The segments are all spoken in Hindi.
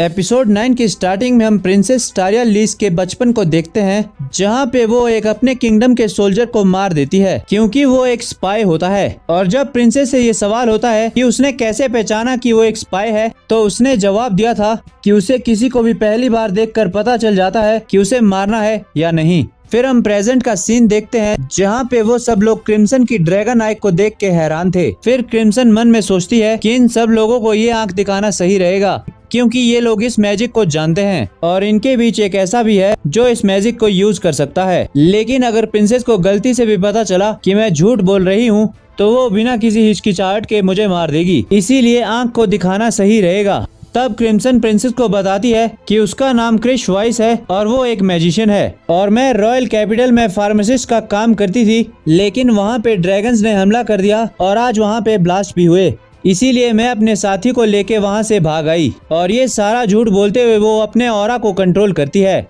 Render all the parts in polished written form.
एपिसोड 9 की स्टार्टिंग में हम प्रिंसेस टारिया लीस के बचपन को देखते हैं, जहां पे वो एक अपने किंगडम के सोल्जर को मार देती है क्योंकि वो एक स्पाई होता है। और जब प्रिंसेस से ये सवाल होता है कि उसने कैसे पहचाना कि वो एक स्पाई है, तो उसने जवाब दिया था कि उसे किसी को भी पहली बार देखकर पता चल जाता है कि उसे मारना है या नहीं। फिर हम प्रेजेंट का सीन देखते हैं, जहाँ पे वो सब लोग क्रिम्सन की ड्रैगन आई को देख के हैरान थे। फिर क्रिम्सन मन में सोचती है कि इन सब लोगों को ये आंख दिखाना सही रहेगा क्योंकि ये लोग इस मैजिक को जानते हैं और इनके बीच एक ऐसा भी है जो इस मैजिक को यूज कर सकता है। लेकिन अगर प्रिंसेस को गलती से भी पता चला कि मैं झूठ बोल रही हूँ तो वो बिना किसी हिचकिचाहट के मुझे मार देगी, इसीलिए आंख को दिखाना सही रहेगा। तब क्रिम्सन प्रिंसेस को बताती है कि उसका नाम क्रिश वाइस है और वो एक मैजिशियन है और मैं रॉयल कैपिटल में फार्मासिस्ट का काम करती थी, लेकिन वहाँ पे ड्रैगन्स ने हमला कर दिया और आज वहाँ पे ब्लास्ट भी हुए, इसीलिए मैं अपने साथी को लेके वहाँ से भाग आई। और ये सारा झूठ बोलते हुए वो अपने ऑरा को कंट्रोल करती है।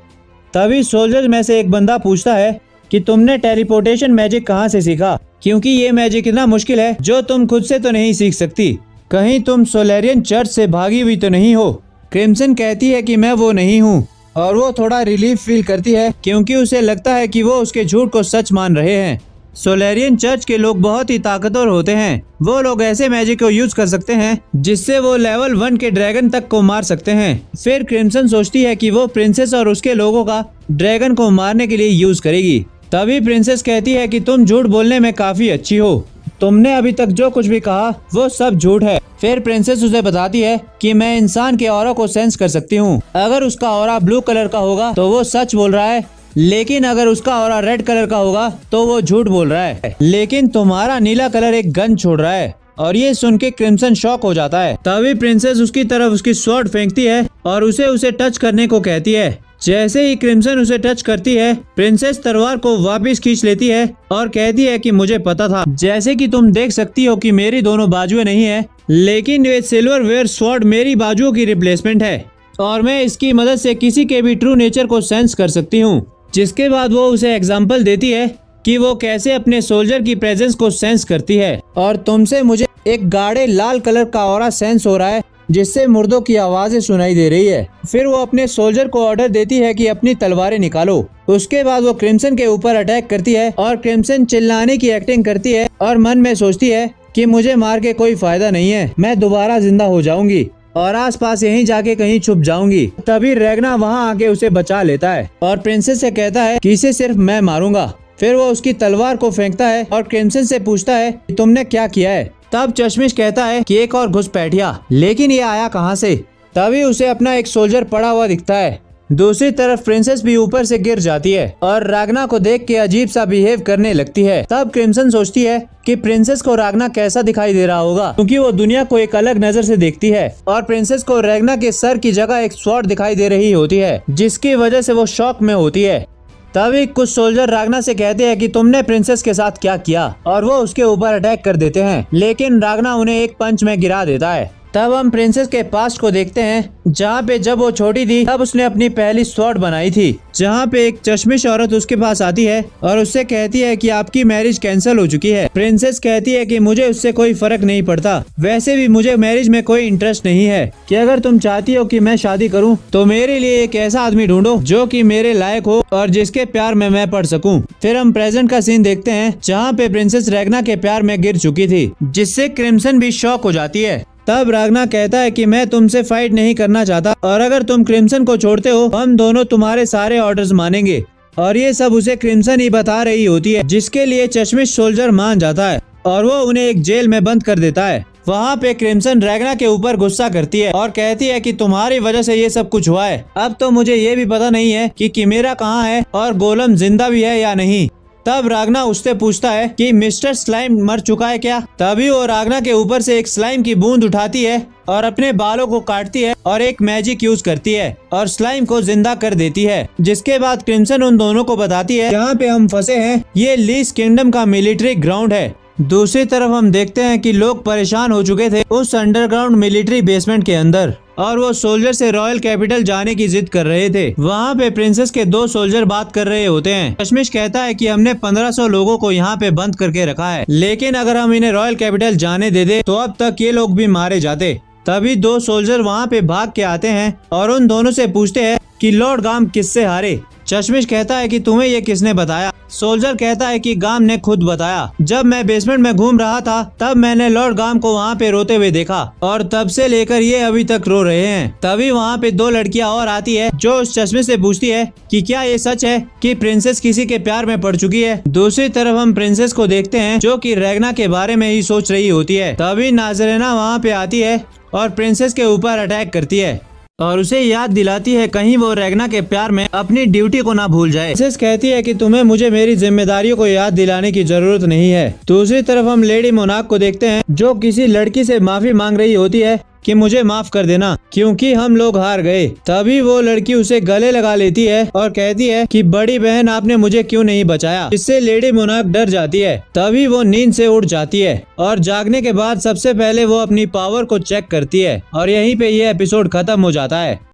तभी सोल्जर्स में से एक बंदा पूछता है कि तुमने टेलीपोर्टेशन मैजिक कहाँ से सीखा, क्योंकि ये मैजिक इतना मुश्किल है जो तुम खुद से तो नहीं सीख सकती। कहीं तुम सोलेरियन चर्च से भागी हुई तो नहीं हो। क्रिम्सन कहती है कि मैं वो नहीं हूँ और वो थोड़ा रिलीफ फील करती है क्योंकि उसे लगता है कि वो उसके झूठ को सच मान रहे हैं। सोलेरियन चर्च के लोग बहुत ही ताकतवर होते हैं। वो लोग ऐसे मैजिक को यूज कर सकते हैं जिससे वो लेवल 1 के ड्रैगन तक को मार सकते हैं। फिर क्रिम्सन सोचती है कि वो प्रिंसेस और उसके लोगों का ड्रैगन को मारने के लिए यूज करेगी। तभी प्रिंसेस कहती है कि तुम झूठ बोलने में काफी अच्छी हो, तुमने अभी तक जो कुछ भी कहा वो सब झूठ है। फिर प्रिंसेस उसे बताती है कि मैं इंसान के ऑरा को सेंस कर सकती हूँ। अगर उसका ऑरा ब्लू कलर का होगा तो वो सच बोल रहा है, लेकिन अगर उसका ऑरा रेड कलर का होगा तो वो झूठ बोल रहा है। लेकिन तुम्हारा नीला कलर एक गन छोड़ रहा है। और ये सुन के क्रिम्सन शॉक हो जाता है। तभी प्रिंसेस उसकी तरफ उसकी स्वॉर्ड फेंकती है और उसे टच करने को कहती है। जैसे ही क्रिम्सन उसे टच करती है, प्रिंसेस तलवार को वापस खींच लेती है और कहती है कि मुझे पता था। जैसे कि तुम देख सकती हो कि मेरी दोनों बाजुएं नहीं है, लेकिन ये सिल्वर वेयर स्वॉर्ड मेरी बाजुओं की रिप्लेसमेंट है और मैं इसकी मदद से किसी के भी ट्रू नेचर को सेंस कर सकती हूँ। जिसके बाद वो उसे एग्जाम्पल देती है कि वो कैसे अपने सोल्जर की प्रेजेंस को सेंस करती है। और तुमसे मुझे एक गाढ़े लाल कलर का ऑरा सेंस हो रहा है जिससे मुर्दों की आवाजें सुनाई दे रही है। फिर वो अपने सोल्जर को ऑर्डर देती है कि अपनी तलवारें निकालो। उसके बाद वो क्रिम्सन के ऊपर अटैक करती है और क्रिम्सन चिल्लाने की एक्टिंग करती है और मन में सोचती है कि मुझे मार के कोई फायदा नहीं है, मैं दोबारा जिंदा हो जाऊंगी और आसपास यहीं जाके कहीं छुप जाऊंगी। तभी रेगना वहां आके उसे बचा लेता है और प्रिंसेस से कहता है कि इसे सिर्फ मैं मारूंगा। फिर वो उसकी तलवार को फेंकता है और क्रिम्सन से पूछता है कि तुमने क्या किया है। तब चश्मिश कहता है कि एक और घुसपैठिया, लेकिन ये आया कहाँ से। तभी उसे अपना एक सोल्जर पड़ा हुआ दिखता है। दूसरी तरफ प्रिंसेस भी ऊपर से गिर जाती है और रागना को देख के अजीब सा बिहेव करने लगती है। तब क्रिम्सन सोचती है कि प्रिंसेस को रागना कैसा दिखाई दे रहा होगा, क्योंकि वो दुनिया को एक अलग नजर से देखती है और प्रिंसेस को रेगना के सर की जगह एक स्वॉर्ड दिखाई दे रही होती है, जिसकी वजह से वो शॉक में होती है। तभी कुछ सोल्जर रागना से कहते हैं कि तुमने प्रिंसेस के साथ क्या किया, और वो उसके ऊपर अटैक कर देते हैं, लेकिन रागना उन्हें एक पंच में गिरा देता है। तब हम प्रिंसेस के पास्ट को देखते हैं, जहाँ पे जब वो छोटी थी तब उसने अपनी पहली स्वॉर्ड बनाई थी, जहाँ पे एक चश्मिश औरत उसके पास आती है और उससे कहती है कि आपकी मैरिज कैंसिल हो चुकी है। प्रिंसेस कहती है कि मुझे उससे कोई फर्क नहीं पड़ता, वैसे भी मुझे मैरिज में कोई इंटरेस्ट नहीं है, कि अगर तुम चाहती हो कि मैं शादी करूँ तो मेरे लिए एक ऐसा आदमी ढूंढो जो कि मेरे लायक हो और जिसके प्यार में मैं पड़ सकूँ। फिर हम प्रेजेंट का सीन देखते हैं, जहाँ पे प्रिंसेस रेगना के प्यार में गिर चुकी थी, जिससे क्रिम्सन भी शॉक हो जाती है। तब रागना कहता है कि मैं तुमसे फाइट नहीं करना चाहता और अगर तुम क्रिम्सन को छोड़ते हो हम दोनों तुम्हारे सारे ऑर्डर्स मानेंगे। और ये सब उसे क्रिम्सन ही बता रही होती है, जिसके लिए चश्मिश सोल्जर मान जाता है और वो उन्हें एक जेल में बंद कर देता है। वहाँ पे क्रिम्सन रेगना के ऊपर गुस्सा करती है और कहती है कि तुम्हारी वजह से ये सब कुछ हुआ है। अब तो मुझे ये भी पता नहीं है कि किमेरा कहाँ है और गोलम जिंदा भी है या नहीं। तब रागना उससे पूछता है कि मिस्टर स्लाइम मर चुका है क्या। तभी वो रागना के ऊपर से एक स्लाइम की बूंद उठाती है और अपने बालों को काटती है और एक मैजिक यूज करती है और स्लाइम को जिंदा कर देती है। जिसके बाद क्रिम्सन उन दोनों को बताती है यहाँ पे हम फंसे हैं, ये लीस किंगडम का मिलिट्री ग्राउंड है। दूसरी तरफ हम देखते हैं कि लोग परेशान हो चुके थे उस अंडरग्राउंड मिलिट्री बेसमेंट के अंदर और वो सोल्जर से रॉयल कैपिटल जाने की जिद कर रहे थे। वहाँ पे प्रिंसेस के 2 सोल्जर बात कर रहे होते हैं। चश्मिश कहता है कि हमने 1500 लोगों को यहाँ पे बंद करके रखा है, लेकिन अगर हम इन्हें रॉयल कैपिटल जाने दे दे तो अब तक ये लोग भी मारे जाते। तभी 2 सोल्जर वहाँ पे भाग के आते हैं और उन दोनों से पूछते हैं कि लॉर्ड गाम किससे हारे। चश्मिश कहता है कि तुम्हें ये किसने बताया। सोल्जर कहता है कि गाम ने खुद बताया। जब मैं बेसमेंट में घूम रहा था तब मैंने लॉर्ड गाम को वहाँ पे रोते हुए देखा और तब से लेकर ये अभी तक रो रहे हैं। तभी वहाँ पे 2 लड़कियाँ और आती है जो उस चश्मे से पूछती है कि क्या ये सच है कि प्रिंसेस किसी के प्यार में पड़ चुकी है। दूसरी तरफ हम प्रिंसेस को देखते हैं जो कि रेगना के बारे में ही सोच रही होती है। तभी नाज़रेना वहाँ पे आती है और प्रिंसेस के ऊपर अटैक करती है और उसे याद दिलाती है कहीं वो रेगना के प्यार में अपनी ड्यूटी को ना भूल जाए। प्रिंसेस कहती है कि तुम्हें मुझे मेरी जिम्मेदारियों को याद दिलाने की जरूरत नहीं है। दूसरी तरफ हम लेडी मोनाक को देखते हैं जो किसी लड़की से माफी मांग रही होती है कि मुझे माफ कर देना क्योंकि हम लोग हार गए। तभी वो लड़की उसे गले लगा लेती है और कहती है कि बड़ी बहन आपने मुझे क्यों नहीं बचाया। इससे लेडी मोनाक डर जाती है। तभी वो नींद से उठ जाती है और जागने के बाद सबसे पहले वो अपनी पावर को चेक करती है और यहीं पे ये एपिसोड खत्म हो जाता है।